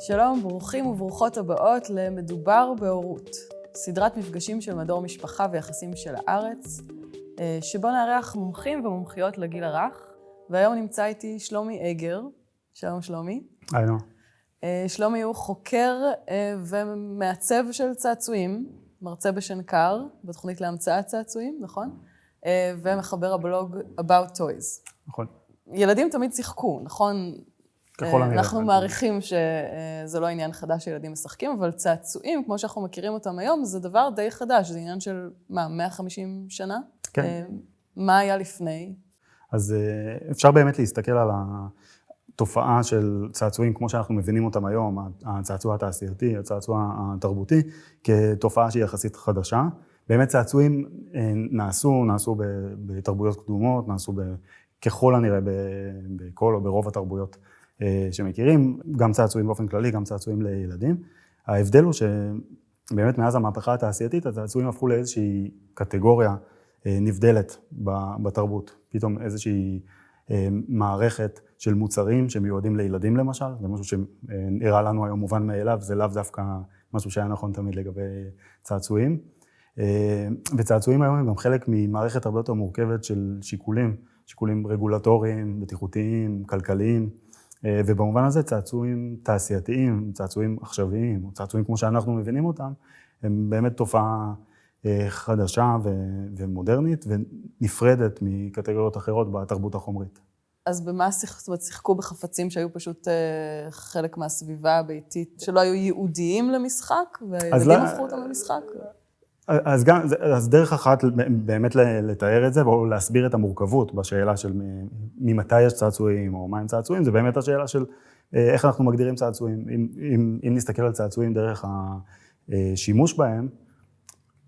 שלום, ברוכים וברוכות הבאות למדובר בהורות, סדרת מפגשים של מדור משפחה ויחסים של הארץ, שבו נארח מומחים ומומחיות לגיל הרך, והיום נמצא איתי שלומי אגר. שלום שלומי. היי. שלומי הוא חוקר ומעצב של צעצועים, מרצה בשנקר, בתוכנית להמצאת צעצועים, נכון? ומחבר הבלוג About Toys. נכון. ילדים תמיד שיחקו, נכון? ככל הנראה. אנחנו מעריכים שזה לא עניין חדש שילדים משחקים, אבל צעצועים, כמו שאנחנו מכירים אותם היום, זה דבר די חדש, זה עניין של, 150 שנה? כן. מה היה לפני? אז אפשר באמת להסתכל על התופעה של צעצועים, כמו שאנחנו מבינים אותם היום, הצעצוע התעשייתי, הצעצוע התרבותי, כתופעה שהיא יחסית חדשה. באמת צעצועים נעשו בתרבויות קדומות, נעשו ככל הנראה בכל או ברוב התרבויות שמכירים, גם צעצועים באופן כללי, גם צעצועים לילדים. ההבדל הוא שבאמת מאז המהפכה התעשייתית, הצעצועים הפכו לאיזושהי קטגוריה נבדלת בתרבות. פתאום איזושהי מערכת של מוצרים שמיועדים לילדים למשל, זה משהו שנראה לנו היום מובן מאליו, זה לאו דווקא משהו שהיה נכון תמיד לגבי צעצועים. וצעצועים היום הם גם חלק ממערכת הרבה יותר מורכבת של שיקולים רגולטוריים, בטיחותיים, כלכליים, ובמובן הזה צעצועים תעשייתיים, צעצועים עכשוויים, או צעצועים כמו שאנחנו מבינים אותם, הם באמת תופעה חדשה ומודרנית, ונפרדת מקטגוריות אחרות בתרבות החומרית. אז במה שיחקו בחפצים שהיו פשוט חלק מהסביבה הביתית, שלא היו ייעודיים למשחק, והילדים הפכו אותם למשחק? אז דרך אחת באמת לתאר את זה, או להסביר את המורכבות בשאלה של ממתי יש צעצועים, או מה הם צעצועים, זה באמת השאלה של איך אנחנו מגדירים צעצועים. אם נסתכל על צעצועים דרך השימוש בהם,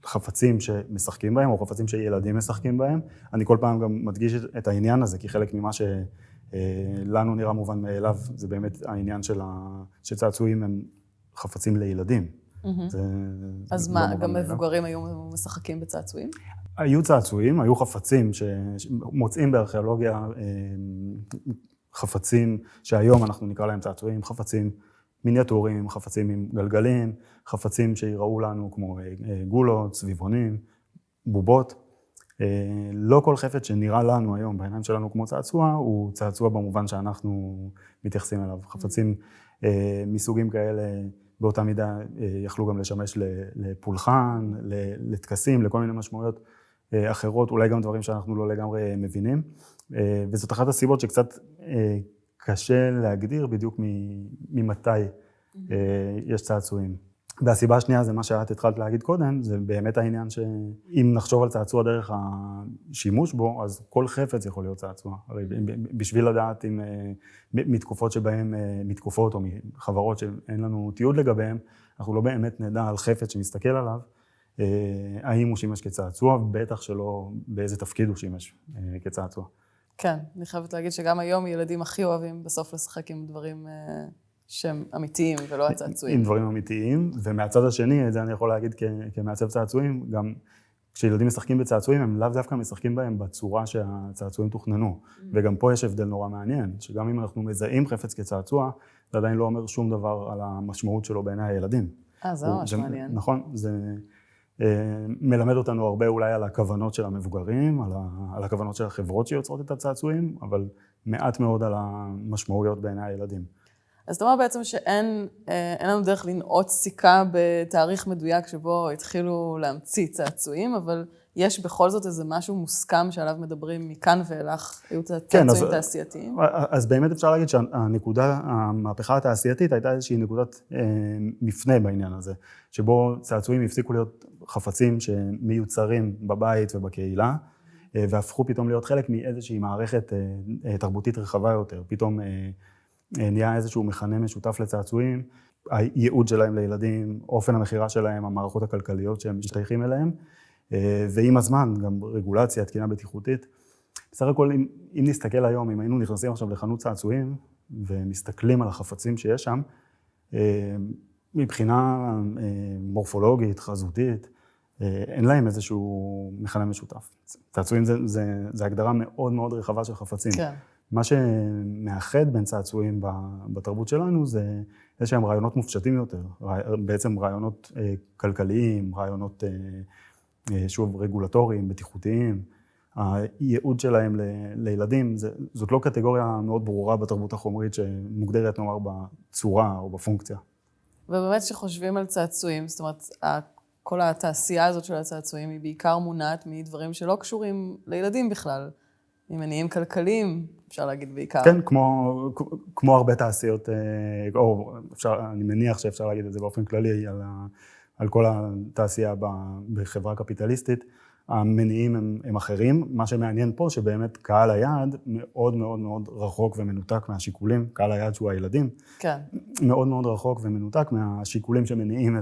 חפצים שמשחקים בהם, או חפצים שילדים משחקים בהם, אני כל פעם גם מדגיש את העניין הזה, כי חלק ממה שלנו נראה מובן מאליו, זה באמת העניין שצעצועים הם חפצים לילדים. אז מה, גם מבוגרים היו משחקים בצעצועים? היו צעצועים, היו חפצים שמוצאים בארכיאולוגיה, חפצים שהיום אנחנו נקרא להם צעצועים, חפצים מיניאטוריים, חפצים עם גלגלים, חפצים שיראו לנו כמו גולות, סביבונים, בובות. לא כל חפץ שנראה לנו היום בעיניים שלנו כמו צעצוע, הוא צעצוע במובן שאנחנו מתייחסים אליו. חפצים מסוגים כאלה באותה מידה יכלו גם לשמש לפולחן, לטקסים, לכל מיני משמעויות אחרות, אולי גם דברים שאנחנו לא לגמרי מבינים. וזאת אחת הסיבות שקצת קשה להגדיר בדיוק ממתי יש צעצועים. והסיבה השנייה זה מה שאת התחלת להגיד קודם, זה באמת העניין שאם נחשוב על צעצוע דרך השימוש בו, אז כל חפץ יכול להיות צעצוע. הרי בשביל לדעת אם מתקופות שבהן, מתקופות או מחברות שאין לנו תיעוד לגביהם, אנחנו לא באמת נדע על חפץ שמסתכל עליו, האם הוא שימש כצעצוע, בטח שלא באיזה תפקיד הוא שימש כצעצוע. כן, אני חייבת להגיד שגם היום ילדים הכי אוהבים בסוף לשחק עם דברים שהם אמיתיים ולא הצעצועים. עם דברים אמיתיים, ומהצד השני, את זה אני יכול להגיד כמעצב צעצועים, גם כשילדים משחקים בצעצועים, הם לאו דווקא משחקים בהם בצורה שהצעצועים תוכננו. וגם פה יש הבדל נורא מעניין, שגם אם אנחנו מזהים חפץ כצעצוע, זה עדיין לא אומר שום דבר על המשמעות שלו בעיני הילדים. זה ממש מעניין. נכון, זה מלמד אותנו הרבה אולי על הכוונות של המבוגרים, על הכוונות של החברות שיוצרות את הצעצועים, אבל מעט מאוד על המשמעויות בעיני הילדים. אז זאת אומרת בעצם שאין לנו דרך לנעוץ סיכה בתאריך מדויק שבו התחילו להמציא צעצועים, אבל יש בכל זאת איזה משהו מוסכם שעליו מדברים מכאן ואילך, היו צעצועים תעשייתיים? אז באמת אפשר להגיד המהפכה התעשייתית הייתה איזושהי נקודת מפנה בעניין הזה, שבו צעצועים הפסיקו להיות חפצים שמיוצרים בבית ובקהילה, והפכו פתאום להיות חלק מאיזושהי מערכת תרבותית רחבה יותר, פתאום נהיה איזשהו מכנה משותף לצעצועים, הייעוד שלהם לילדים, אופן המחירה שלהם, המערכות הכלכליות שהם משתייכים אליהם, ועם הזמן גם רגולציה, תקינה בטיחותית. בסך הכל, אם נסתכל היום, אם היינו נכנסים עכשיו לחנות צעצועים, ומסתכלים על החפצים שיש שם, מבחינה מורפולוגית, חזותית, אין להם איזשהו מכנה משותף. צעצועים זה הגדרה מאוד מאוד רחבה של חפצים. כן. מה שמאחד בין צעצועים בתרבות שלנו זה איזשהם רעיונות מופשטים יותר, בעצם רעיונות כלכליים, רעיונות שוב רגולטוריים, בטיחותיים. הייעוד שלהם לילדים, זאת לא קטגוריה מאוד ברורה בתרבות החומרית שמוגדרת נאמר בצורה או בפונקציה. ובאמת שחושבים על צעצועים, זאת אומרת, כל התעשייה הזאת של הצעצועים היא בעיקר מונעת מדברים שלא קשורים לילדים בכלל, ממניעים כלכליים, אפשר להגיד בעיקר. כן, כמו הרבה תעשיות, או אני מניח שאפשר להגיד את זה באופן כללי על כל התעשייה בחברה קפיטליסטית, המניעים הם אחרים. מה שמעניין פה שבאמת קהל היעד מאוד מאוד מאוד רחוק ומנותק מהשיקולים, קהל היעד שהוא הילדים, כן. מאוד מאוד רחוק ומנותק מהשיקולים שמניעים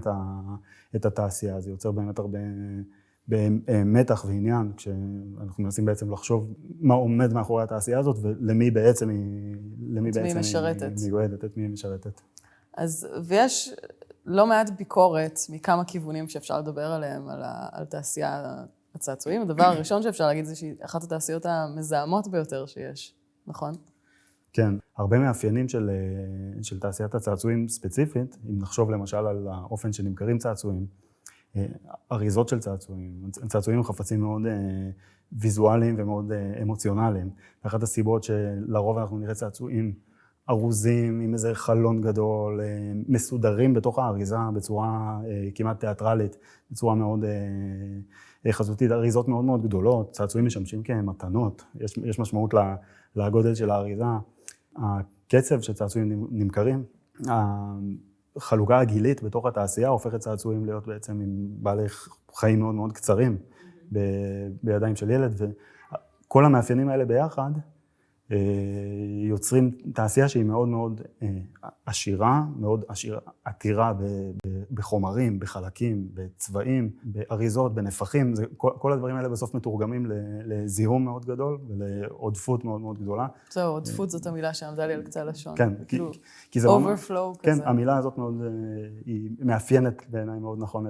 את התעשייה. זה יוצר באמת הרבה מתח ועניין, כשאנחנו מנסים בעצם לחשוב מה עומד מאחורי התעשייה הזאת ולמי בעצם היא מיועדת, את מי היא משרתת. אז ויש לא מעט ביקורת מכמה כיוונים שאפשר לדבר עליהם, על תעשייה הצעצועים. הדבר הראשון שאפשר להגיד זה שהיא אחת התעשיות המזהמות ביותר שיש, נכון? כן, הרבה מאפיינים של תעשיית הצעצועים ספציפית, אם נחשוב למשל על האופן שנמכרים צעצועים, אריזות של צעצועים, צעצועים חפצים מאוד ויזואליים ומאוד אמוציונליים. אחת הסיבות שלרוב אנחנו נראה צעצועים ארוזים עם איזה חלון גדול, מסודרים בתוך האריזה בצורה כמעט תיאטרלית, בצורה מאוד חזותית, אריזות מאוד מאוד גדולות, צעצועים משמשים כמתנות, יש משמעות לגודל של האריזה. הקצב שצעצועים נמכרים, החלוקה הגילית בתוך התעשייה הופכת צעצועים להיות בעצם עם בעלי חיים מאוד מאוד קצרים בידיים של ילד, וכל המאפיינים האלה ביחד יוצרים תעשייה שהיא מאוד מאוד עשירה, מאוד עתירה בחומרים, בחלקים, בצבעים, באריזות, בנפחים. כל הדברים האלה בסוף מתורגמים לזיהום מאוד גדול ולעודפות מאוד מאוד גדולה. זהו, עודפות זאת המילה שעמדה לי על קצה הלשון. כן, כי זה overflow כזה. כן, המילה הזאת מאוד, היא מאפיינת בעיניי מאוד נכון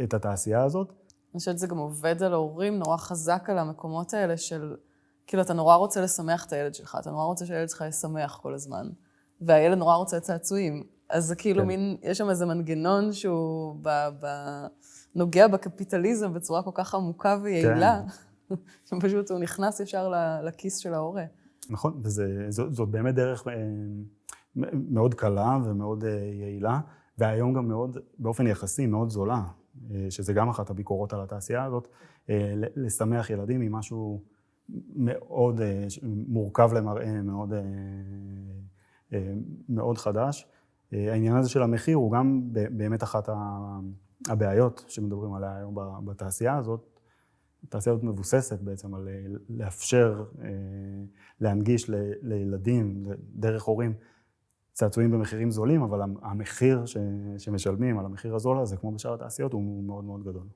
את התעשייה הזאת. אני חושבת שזה גם עובד על ההורים נורא חזק על המקומות האלה של כאילו, אתה נורא רוצה לשמח את הילד שלך, אתה נורא רוצה שהילד שלך ישמח כל הזמן, והילד נורא רוצה צעצועים. אז זה כאילו מין, יש שם איזה מנגנון שהוא נוגע בקפיטליזם בצורה כל כך עמוקה ויעילה, שפשוט הוא נכנס ישר לכיס של ההורה. נכון, וזאת באמת דרך מאוד קלה ומאוד יעילה, והיום גם מאוד, באופן יחסי, מאוד זולה, שזה גם אחת הביקורות על התעשייה הזאת, לשמח ילדים עם משהו מאוד מורכב למראה, מאוד חדש. העניין הזה של המחיר הוא גם באמת אחת הבעיות שמדברים עליה היום בתעשייה הזאת. התעשייה הזאת מבוססת בעצם על לאפשר, להנגיש לילדים, דרך הורים, צעצועים במחירים זולים, אבל המחיר שמשלמים על המחיר הזול הזה, כמו בשאר התעשיות, הוא מאוד מאוד גדול.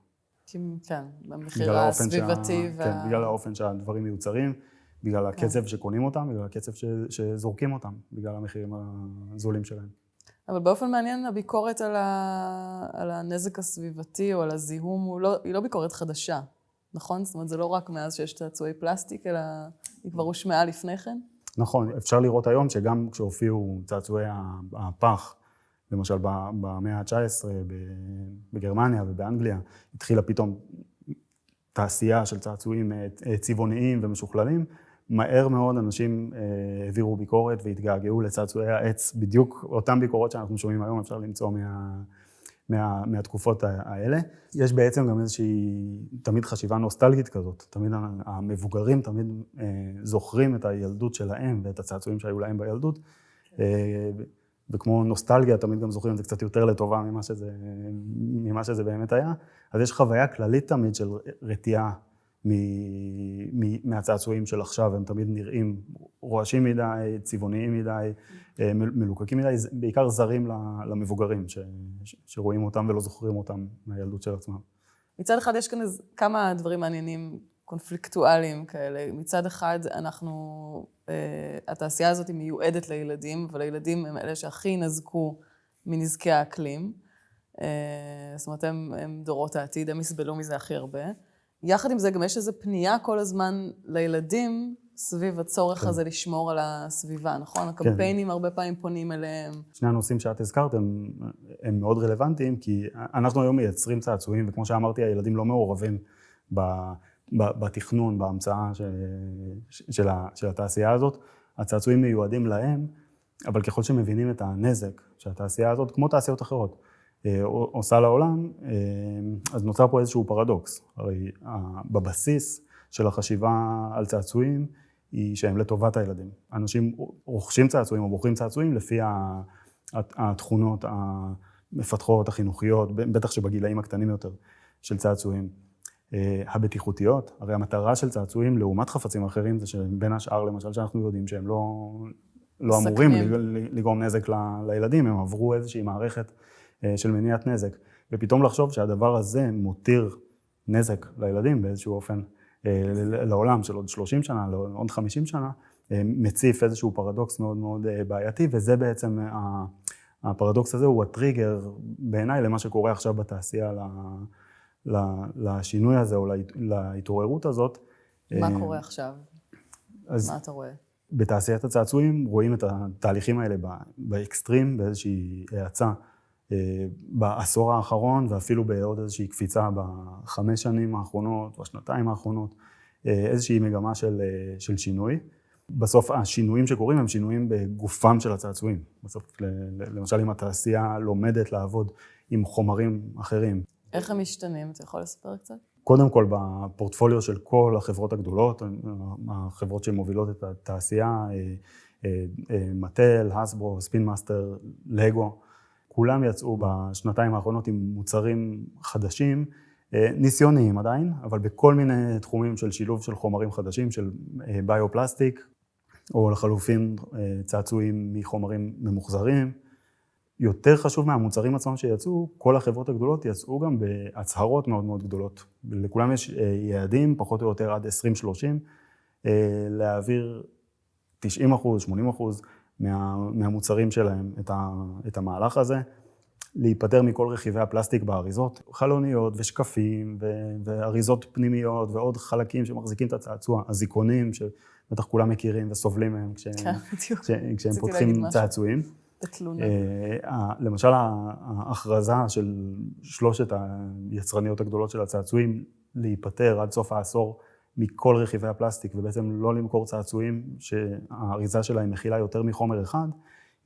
כן, במחיר הסביבתי. כן, בגלל האופן שהדברים מיוצרים, בגלל הקצב שקונים אותם, בגלל הקצב שזורקים אותם, בגלל המחירים הזולים שלהם. אבל באופן מעניין, הביקורת על הנזק הסביבתי או על הזיהום, היא לא ביקורת חדשה, נכון? זאת אומרת, זה לא רק מאז שיש צעצועי פלסטיק, אלא היא כבר הושמעה לפני כן? נכון, אפשר לראות היום שגם כשהופיעו צעצועי הפח, למשל במאה ה-19 בגרמניה ובאנגליה, התחילה פתאום תעשייה של צעצועים צבעוניים ומשוכללים. מהר מאוד אנשים העבירו ביקורת והתגעגעו לצעצועי העץ, בדיוק אותם ביקורות שאנחנו שומעים היום, אפשר למצוא מהתקופות האלה. יש בעצם גם איזושהי תמיד חשיבה נוסטלגית כזאת, תמיד המבוגרים תמיד זוכרים את הילדות שלהם ואת הצעצועים שהיו להם בילדות, וכמו נוסטלגיה, תמיד גם זוכרים את זה קצת יותר לטובה ממה שזה באמת היה. אז יש חוויה כללית תמיד של רתיעה מהצעצועים של עכשיו, הם תמיד נראים רועשים מדי, צבעוניים מדי, מלוקקים מדי, בעיקר זרים למבוגרים שרואים אותם ולא זוכרים אותם מהילדות של עצמם. מצד אחד יש כאן כמה דברים מעניינים קונפליקטואליים כאלה. מצד אחד התעשייה הזאת היא מיועדת לילדים, אבל הילדים הם אלה שהכי נזקו מנזקי האקלים. זאת אומרת, הם דורות העתיד, הם יסבלו מזה הכי הרבה. יחד עם זה גם יש איזו פנייה כל הזמן לילדים, סביב הצורך הזה לשמור על הסביבה, נכון? הקמפיינים הרבה פעמים פונים אליהם. שני הנושאים שאת הזכרת הם מאוד רלוונטיים, כי אנחנו היום מייצרים צעצועים, וכמו שאמרתי, הילדים לא מעורבים בתכנון, בהמצאה של התעשייה הזאת. הצעצועים מיועדים להם, אבל ככל שמבינים את הנזק שהתעשייה הזאת, כמו תעשיות אחרות, עושה לעולם, אז נוצר פה איזשהו פרדוקס. הרי בבסיס של החשיבה על צעצועים היא שהם לטובת הילדים. אנשים רוכשים צעצועים או בוחרים צעצועים לפי התכונות המפתחות, החינוכיות, בטח שבגילאים הקטנים יותר של צעצועים. הבטיחותיות, הרי המטרה של צעצועים לעומת חפצים אחרים זה שבין השאר למשל שאנחנו יודעים שהם לא אמורים לגרום נזק לילדים, הם עברו איזושהי מערכת של מניעת נזק, ופתאום לחשוב שהדבר הזה מותיר נזק לילדים באיזשהו אופן לעולם של עוד 30 שנה, לעוד 50 שנה, מציף איזשהו פרדוקס מאוד מאוד בעייתי, וזה בעצם, הפרדוקס הזה הוא הטריגר בעיניי למה שקורה עכשיו בתעשייה, לשינוי הזה או להתעוררות הזאת. מה קורה עכשיו? מה אתה רואה? בתעשיית הצעצועים רואים את התהליכים האלה באקסטרים, באיזושהי האצה בעשור האחרון, ואפילו בעוד איזושהי קפיצה ב5 שנים האחרונות או השנתיים האחרונות, איזושהי מגמה של שינוי. בסוף השינויים שקורים הם שינויים בגופם של הצעצועים. בסוף, למשל אם התעשייה לומדת לעבוד עם חומרים אחרים. איך הם משתנים? אתה יכול לספר קצת? קודם כל בפורטפוליו של כל החברות הגדולות, החברות שמובילות את התעשייה, מטל, הסברו, ספין מאסטר, לגו, כולם יצאו בשנתיים האחרונות עם מוצרים חדשים, ניסיוניים עדיין, אבל בכל מיני תחומים של שילוב של חומרים חדשים, של ביופלסטיק, או לחלופין צעצועים מחומרים ממוחזרים. יותר חשוב מהמוצרים עצמם שיצאו, כל החברות הגדולות יצאו גם בהצהרות מאוד מאוד גדולות. לכולם יש יעדים, פחות או יותר עד 2030, להעביר 90%, 80% מהמוצרים שלהם את המהלך הזה, להיפטר מכל רכיבי הפלסטיק באריזות, חלוניות ושקפים ואריזות פנימיות ועוד חלקים שמחזיקים את הצעצוע, הזיכונים שבטח כולם מכירים וסובלים מהם כשהם פותחים צעצועים. למשל ההכרזה של 3 היצרניות הגדולות של הצעצועים להיפטר עד סוף העשור מכל רכיבי הפלסטיק ובעצם לא למכור צעצועים שהאריזה שלהם מכילה יותר מחומר אחד,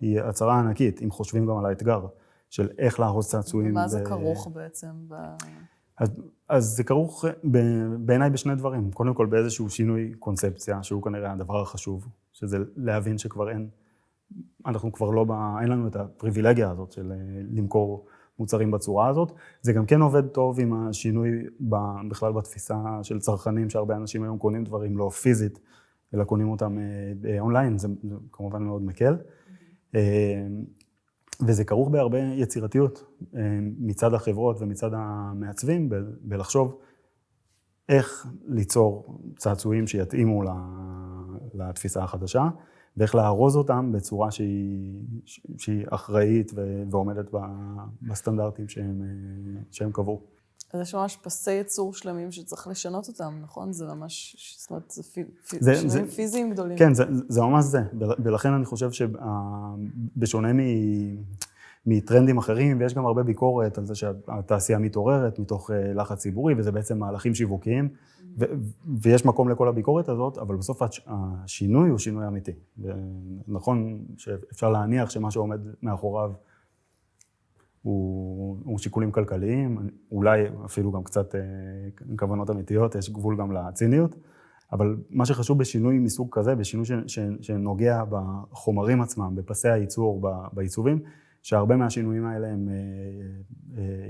היא הצהרה ענקית, אם חושבים גם על האתגר של איך לארוז צעצועים. מה זה כרוך בעצם? אז זה כרוך בעיניי בשני דברים. קודם כל באיזשהו שינוי קונספציה, שהוא כנראה הדבר החשוב, שזה להבין שכבר אנחנו כבר אין לנו את הפריבילגיה הזאת של למכור מוצרים בצורה הזאת. זה גם כן עובד טוב עם השינוי בכלל בתפיסה של צרכנים, שהרבה אנשים היום קונים דברים לא פיזית, אלא קונים אותם אונליין, זה כמובן מאוד מקל. וזה כרוך בהרבה יצירתיות מצד החברות ומצד המעצבים, בלחשוב איך ליצור צעצועים שיתאימו לתפיסה החדשה, ואיך לארוז אותם בצורה שהיא אחראית ועומדת בסטנדרטים שהם קבעו. אז יש ממש פסי ייצור שלמים שצריך לשנות אותם, נכון? זה ממש, זאת אומרת, זה שינויים פיזיים גדולים. כן, זה ממש זה, ולכן אני חושב שבשונה מטרנדים אחרים, ויש גם הרבה ביקורת על זה שהתעשייה מתעוררת מתוך לחץ ציבורי, וזה בעצם מהלכים שיווקיים, ויש מקום לכל הביקורת הזאת, אבל בסוף השינוי הוא שינוי אמיתי. ונכון שאפשר להניח שמה שעומד מאחוריו הוא שיקולים כלכליים, אולי אפילו גם קצת כוונות אמיתיות, יש גבול גם לציניות, אבל מה שחשוב בשינוי מסוג כזה, בשינוי שנוגע בחומרים עצמם, בפסי הייצור, בעיצובים, שהרבה מהשינויים האלה הם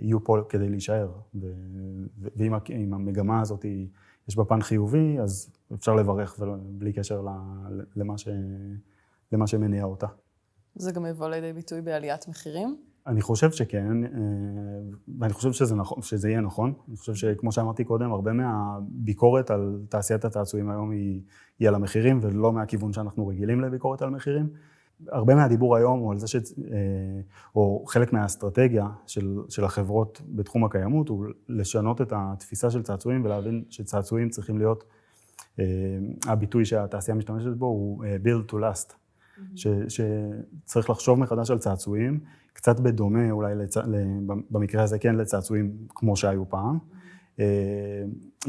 יהיו פה כדי להישאר. ואם המגמה הזאת יש בה פן חיובי, אז אפשר לברך בלי קשר למה שמניע אותה. זה גם יבוא לידי ביטוי בעליית מחירים? אני חושב שכן, ואני חושב שזה יהיה נכון. אני חושב שכמו שאמרתי קודם, הרבה מהביקורת על תעשיית הצעצועים היום היא על המחירים, ולא מהכיוון שאנחנו רגילים לביקורת על מחירים. הרבה מהדיבור היום הוא על זה או חלק מהאסטרטגיה של החברות בתחום הקיימות, הוא לשנות את התפיסה של צעצועים ולהבין שצעצועים צריכים להיות הביטוי שהתעשייה משתמשת בו הוא build to last, שצריך לחשוב מחדש על צעצועים, קצת בדומה אולי במקרה הזה כן לצעצועים כמו שהיו פעם,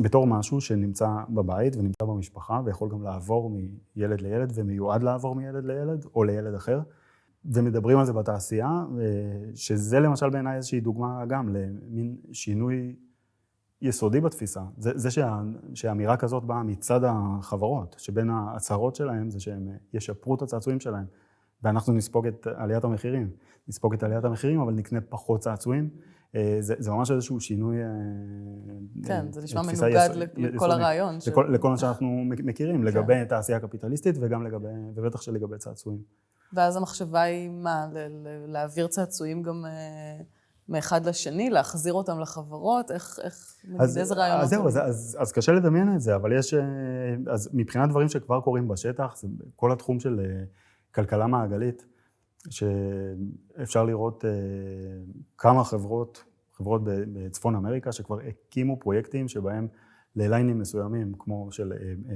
בתור משהו שנמצא בבית ונמצא במשפחה ויכול גם לעבור מילד לילד ומיועד לעבור מילד לילד או לילד אחר, ומדברים על זה בתעשייה, שזה למשל בעיניי איזושהי דוגמה גם למין שינוי יסודי בתפיסה. זה שהאמירה כזאת באה מצד החברות, שבין ההצהרות שלהם זה שהם ישפרו את הצעצועים שלהם, ואנחנו נספוג את עליית המחירים. נספוג את עליית המחירים, אבל נקנה פחות צעצועים. זה ממש איזשהו שינוי כן, זה נשמע מנוגד לכל הרעיון. לכל מה שאנחנו מכירים, לגבי תעשייה קפיטליסטית ובטח שלגבי צעצועים. ואז המחשבה היא מה? להעביר צעצועים גם מאחד לשני, להחזיר אותם לחברות? איך נגיד איזה רעיונות? אז זהו, אז קשה לדמיין את זה, אבל יש, אז מבחינת דברים שכבר קורים בשטח, זה כל התחום של כלכלה מעגלית, שאפשר לראות כמה חברות בצפון אמריקה שכבר הקימו פרויקטים שבהם לליינים מסוימים, כמו של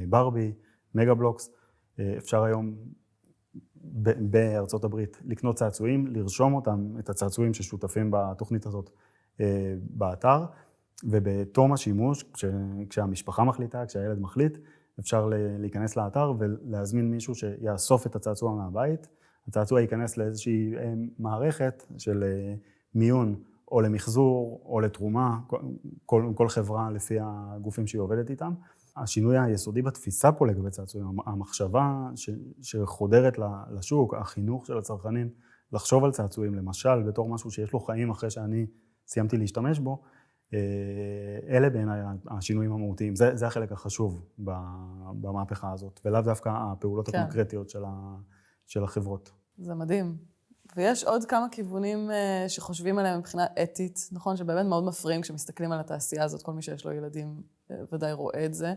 ברבי, מגה בלוקס, אפשר היום בארצות הברית לקנות צעצועים, לרשום אותם, את הצעצועים ששותפים בתוכנית הזאת באתר, ובתום השימוש, כשהמשפחה מחליטה, כשהילד מחליט, אפשר להיכנס לאתר ולהזמין מישהו שיאסוף את הצעצוע מהבית. הצעצוע ייכנס לאיזושהי מערכת של מיון או למחזור או לתרומה, כל חברה לפי הגופים שהיא עובדת איתם. השינוי היסודי בתפיסה פה לגבי צעצועים, המחשבה שחודרת לשוק, החינוך של הצרכנים, לחשוב על צעצועים, למשל, בתור משהו שיש לו חיים אחרי שאני סיימתי להשתמש בו, אלה בעיניי השינויים המהותיים. זה החלק החשוב במהפכה הזאת, ולאו דווקא הפעולות הקונקרטיות של החברות. זה מדהים. ויש עוד כמה כיוונים שחושבים עליהם מבחינה אתית, נכון? שבאמת מאוד מפריעים כשמסתכלים על התעשייה הזאת, כל מי שיש לו ילדים ודאי רואה את זה.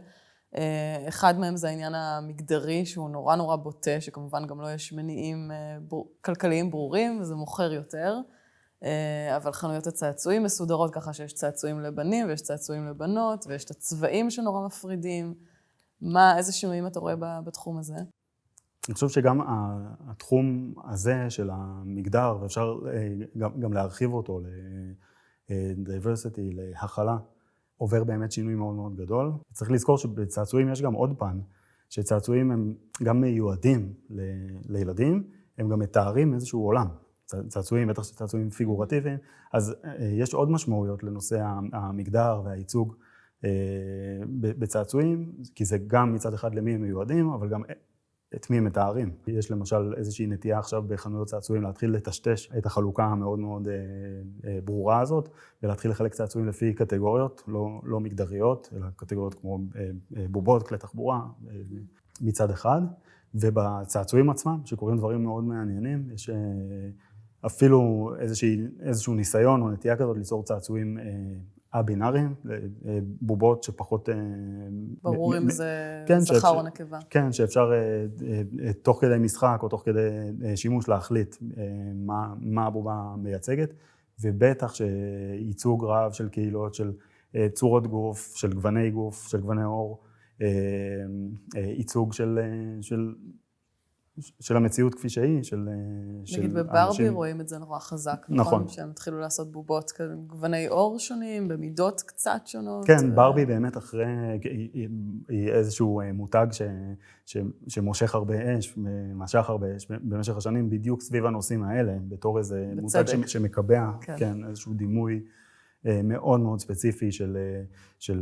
אחד מהם זה העניין המגדרי, שהוא נורא נורא בוטה, שכמובן גם לא יש מניעים כלכליים ברורים, וזה מוכר יותר. אבל חנויות הצעצועים מסודרות ככה שיש צעצועים לבנים ויש צעצועים לבנות, ויש את הצבעים שנורא מפרידים. איזה שינויים אתה רואה בתחום הזה? אני חושב שגם התחום הזה של המגדר, ואפשר גם להרחיב אותו ל-diversity, להכלה, עובר באמת שינוי מאוד מאוד גדול. צריך לזכור שבצעצועים יש גם עוד פן, שצעצועים הם גם מיועדים לילדים, הם גם מתארים איזשהו עולם. צעצועים, בטח שצעצועים פיגורטיביים, אז יש עוד משמעויות לנושא המגדר והייצוג בצעצועים, כי זה גם מצד אחד למי הם מיועדים, אבל גם את מי הם מתארים. יש למשל איזושהי נטייה עכשיו בחנויות צעצועים להתחיל לטשטש את החלוקה המאוד מאוד ברורה הזאת, ולהתחיל לחלק צעצועים לפי קטגוריות, לא מגדריות, אלא קטגוריות כמו בובות, כלי תחבורה, מצד אחד. ובצעצועים עצמם, שקוראים דברים מאוד מעניינים, יש אפילו איזשהו ניסיון או נטייה כזאת ליצור צעצועים הבינאריים, בובות שפחות ברור אם זה זכר או נקבה. כן, שאפשר תוך כדי משחק או תוך כדי שימוש להחליט מה הבובה מייצגת, ובטח שייצוג רב של קהילות, של צורות גוף, של גווני גוף, של גווני עור, ייצוג של המציאות כפי שהיא, של נגיד בברבי רואים את זה נורא חזק, נכון? שהם התחילו לעשות בובות גווני עור שונים, במידות קצת שונות. כן, ברבי באמת אחרי, היא איזשהו מותג שמושך הרבה אש, משך הרבה אש במשך השנים, בדיוק סביב הנושאים האלה, בתור איזה מותג שמקבע, כן, איזשהו דימוי מאוד מאוד ספציפי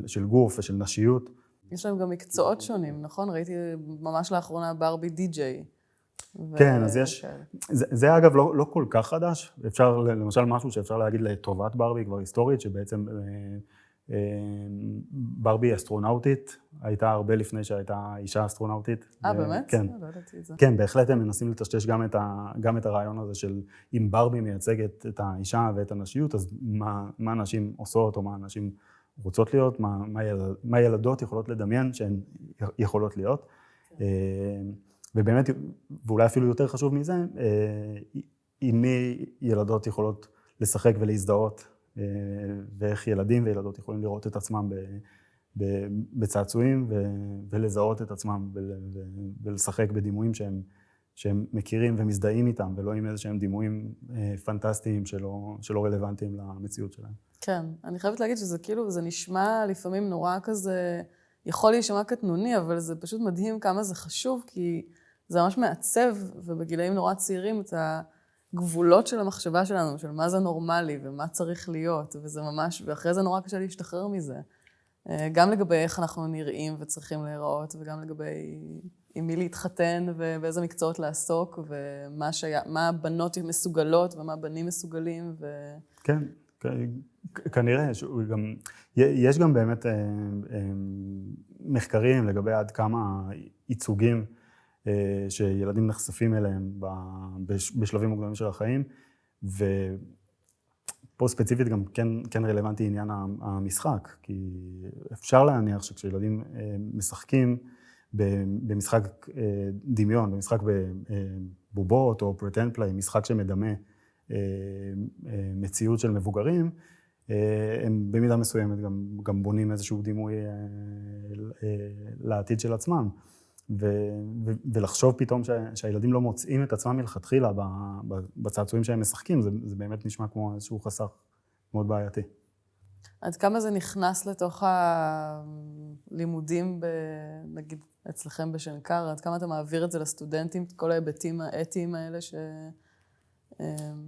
של גוף ושל נשיות. יש להם גם מקצועות שונים, נכון? ראיתי ממש לאחרונה ברבי די-ג'יי. כן, אז יש, זה אגב לא כל כך חדש, אפשר, למשל משהו שאפשר להגיד לטובת ברבי כבר היסטורית, שבעצם ברבי אסטרונאוטית, הייתה הרבה לפני שהייתה אישה אסטרונאוטית. באמת? כן. לא ידעתי את זה. כן, בהחלט הם מנסים לטשטש גם את הרעיון הזה של אם ברבי מייצגת את האישה ואת הנשיות, אז מה נשים עושות או מה נשים רוצות להיות, מה ילדות יכולות לדמיין שהן יכולות להיות. ובאמת, ואולי אפילו יותר חשוב מזה, עם מי ילדות יכולות לשחק ולהזדהות, ואיך ילדים וילדות יכולים לראות את עצמם בצעצועים ולזהות את עצמם ולשחק בדימויים שהם מכירים ומזדהים איתם, ולא עם איזה שהם דימויים פנטסטיים שלא רלוונטיים למציאות שלהם. כן, אני חייבת להגיד שזה כאילו, זה נשמע לפעמים נורא כזה, יכול להישמע קטנוני, אבל זה פשוט מדהים כמה זה חשוב, כי זה ממש מעצב, ובגילאים נורא צעירים, את הגבולות של המחשבה שלנו, של מה זה נורמלי ומה צריך להיות, וזה ממש, ואחרי זה נורא קשה להשתחרר מזה. גם לגבי איך אנחנו נראים וצריכים להיראות, וגם לגבי עם מי להתחתן ובאיזה מקצועות לעסוק, ומה הבנות מסוגלות ומה הבנים מסוגלים. כן, כנראה, יש גם באמת מחקרים לגבי עד כמה ייצוגים שילדים נחשפים אליהם בשלבים מוקדמים של החיים, ופה ספציפית גם כן רלוונטי עניין המשחק, כי אפשר להניח שכשילדים משחקים במשחק דמיון, במשחק בבובות או pretend play, משחק שמדמה מציאות של מבוגרים, הם במידה מסוימת גם בונים איזשהו דימוי לעתיד של עצמם. ולחשוב פתאום שהילדים לא מוצאים את עצמם מלכתחילה בצעצועים שהם משחקים, זה באמת נשמע כמו איזשהו חסך מאוד בעייתי. עד כמה זה נכנס לתוך הלימודים, נגיד אצלכם בשנקר, עד כמה אתה מעביר את זה לסטודנטים, את כל ההיבטים האתיים האלה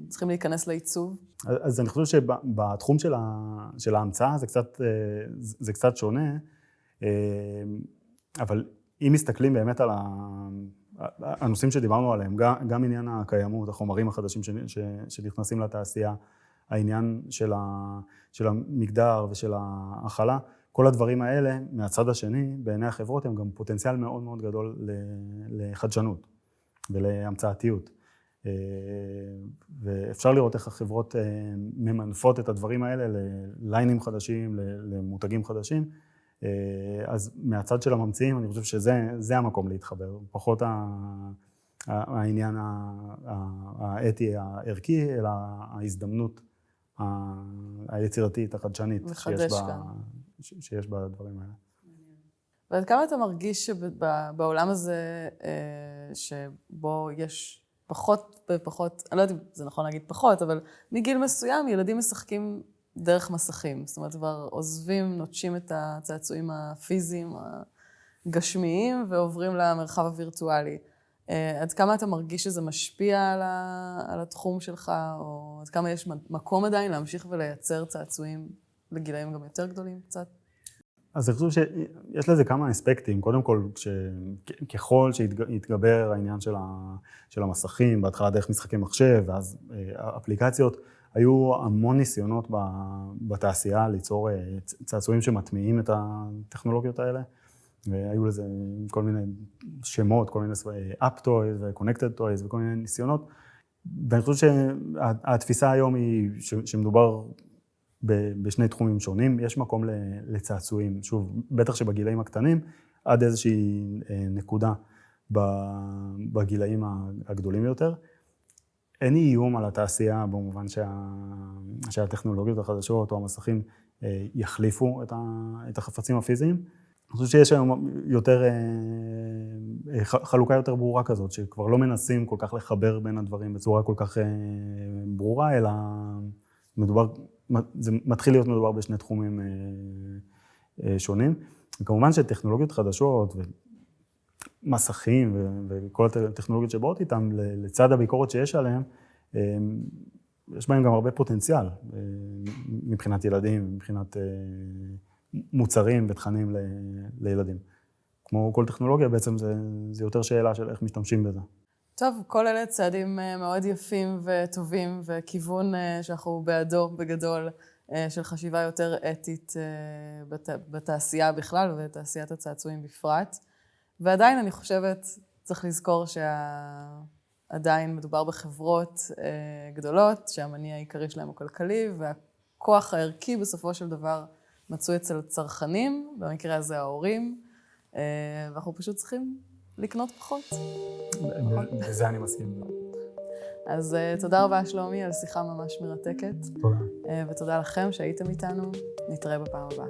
שצריכים להיכנס לעיצוב? אז אני חושב שבתחום של ההמצאה זה קצת שונה, אבל אם מסתכלים באמת על הנושאים שדיברנו עליהם, גם עניין הקיימות, החומרים החדשים שנכנסים לתעשייה, העניין של המגדר ושל ההכלה, כל הדברים האלה מהצד השני, בעיני החברות, הם גם פוטנציאל מאוד מאוד גדול לחדשנות ולהמצאתיות. ואפשר לראות איך החברות ממנפות את הדברים האלה לליינים חדשים, למותגים חדשים. אז מהצד של הממציאים, אני חושב שזה המקום להתחבר, פחות העניין האתי, הערכי, אלא ההזדמנות היצירתית, החדשנית שיש בדברים האלה. ועד כמה אתה מרגיש שבעולם הזה, שבו יש פחות ופחות, אני לא יודעת אם זה נכון להגיד פחות, אבל מגיל מסוים ילדים משחקים דרך מסכים. זאת אומרת, כבר עוזבים, נוטשים את הצעצועים הפיזיים, הגשמיים, ועוברים למרחב הווירטואלי. עד כמה אתה מרגיש שזה משפיע על התחום שלך, או עד כמה יש מקום עדיין להמשיך ולייצר צעצועים לגילאים גם יותר גדולים קצת? אז אני חושב שיש לזה כמה אספקטים. קודם כל, ככל שהתגבר העניין של המסכים, בהתחלה דרך משחקי מחשב, ואז אפליקציות, היו המון ניסיונות בתעשייה ליצור צעצועים שמטמיעים את הטכנולוגיות האלה, והיו לזה כל מיני שמות, כל מיני אפ-טויז ו-connected toys וכל מיני ניסיונות, ואני חושב שהתפיסה היום היא שמדובר בשני תחומים שונים, יש מקום לצעצועים, שוב, בטח שבגילאים הקטנים, עד איזושהי נקודה בגילאים הגדולים יותר. אין איום על התעשייה במובן שהטכנולוגיות החדשות או המסכים יחליפו את החפצים הפיזיים. אני חושב שיש היום חלוקה יותר ברורה כזאת, שכבר לא מנסים כל כך לחבר בין הדברים בצורה כל כך ברורה, אלא זה מתחיל להיות מדובר בשני תחומים שונים. וכמובן שטכנולוגיות חדשות ומסכים וכל הטכנולוגיות שבאות איתם, לצד הביקורת שיש עליהם, יש בהם גם הרבה פוטנציאל מבחינת ילדים, מבחינת מוצרים ותכנים לילדים. כמו כל טכנולוגיה, בעצם זה יותר שאלה של איך משתמשים בזה. טוב, כל אלה צעדים מאוד יפים וטובים, וכיוון שאנחנו בעדו בגדול של חשיבה יותר אתית בתעשייה בכלל ובתעשיית הצעצועים בפרט. ועדיין אני חושבת, צריך לזכור שעדיין מדובר בחברות גדולות, שהמניע העיקרי שלהם הוא כלכלי, והכוח הערכי בסופו של דבר מצוי אצל צרכנים, במקרה הזה ההורים, ואנחנו פשוט צריכים לקנות פחות. בזה אני מסכים. אז תודה רבה שלומי על שיחה ממש מרתקת. תודה. ותודה לכם שהייתם איתנו. נתראה בפעם הבאה.